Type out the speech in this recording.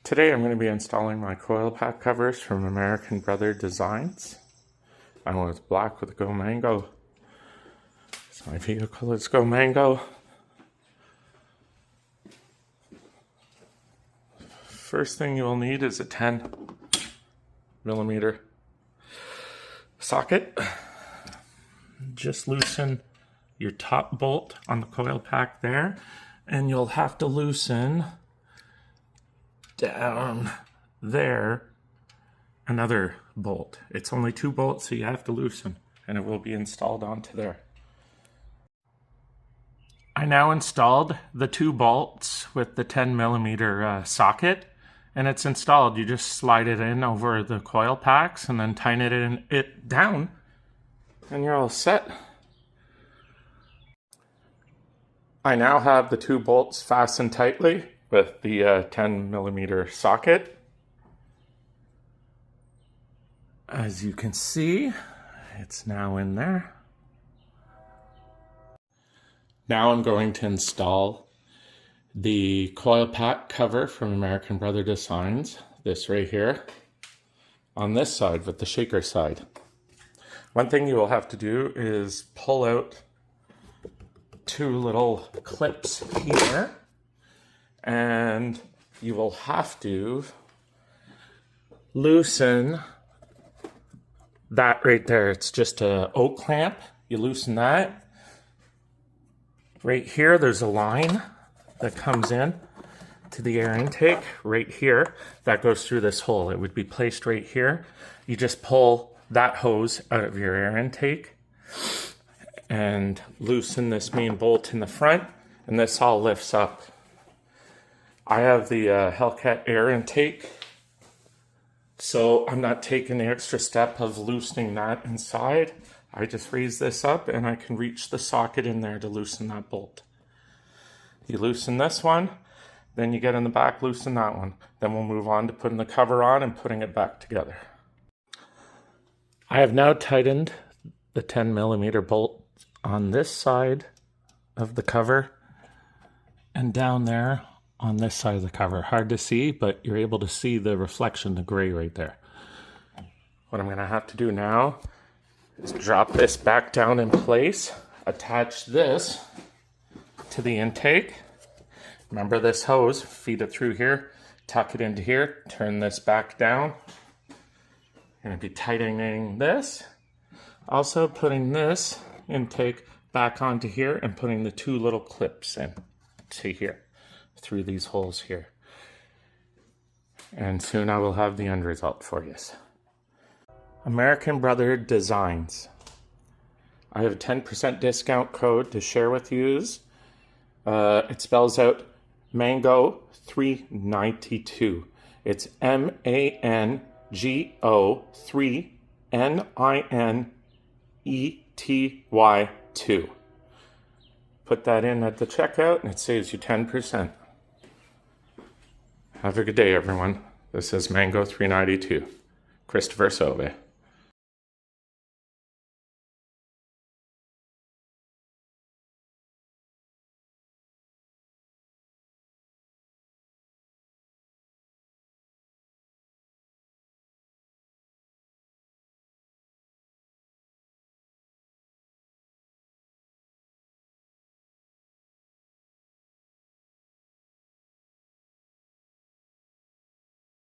Today I'm going to be installing my coil pack covers from American Brother Designs. I went with black with Go Mango. It's my vehicle, it's Go Mango. First thing you will need is a 10mm socket. Just loosen your top bolt on the coil pack there, and you'll have to loosen down there another bolt. It's only 2 bolts, so you have to loosen, and it will be installed onto there. I now installed the 2 bolts with the 10mm socket, and it's installed. You just slide it in over the coil packs and then tighten it down, and you're all set. I now have the 2 bolts fastened tightly with the 10mm socket. As you can see, it's now in there. Now I'm going to install the coil pack cover from American Brother Designs, this right here, on this side with the shaker side. One thing you will have to do is pull out 2 little clips here, and you will have to loosen that right there. It's just an O clamp. You loosen that. Right here, there's a line that comes in to the air intake right here that goes through this hole. It would be placed right here. You just pull that hose out of your air intake and loosen this main bolt in the front, and this all lifts up. I have the Hellcat air intake, so I'm not taking the extra step of loosening that inside. I just raise this up and I can reach the socket in there to loosen that bolt. You loosen this one, then you get in the back, loosen that one. Then we'll move on to putting the cover on and putting it back together. I have now tightened the 10mm bolt on this side of the cover and down there on this side of the cover. Hard to see, but you're able to see the reflection, the gray right there. What I'm going to have to do now is drop this back down in place, attach this to the intake. Remember this hose, feed it through here, tuck it into here, turn this back down. I'm going to be tightening this. Also putting this intake back onto here and putting the 2 little clips in to here through these holes here. And soon I will have the end result for you. American Brother Designs. I have a 10% discount code to share with you. It spells out Mango 392. It's MANGO 3NINETY2. Put that in at the checkout and it saves you 10%. Have a good day, everyone. This is Mango 392. Christopher Sove.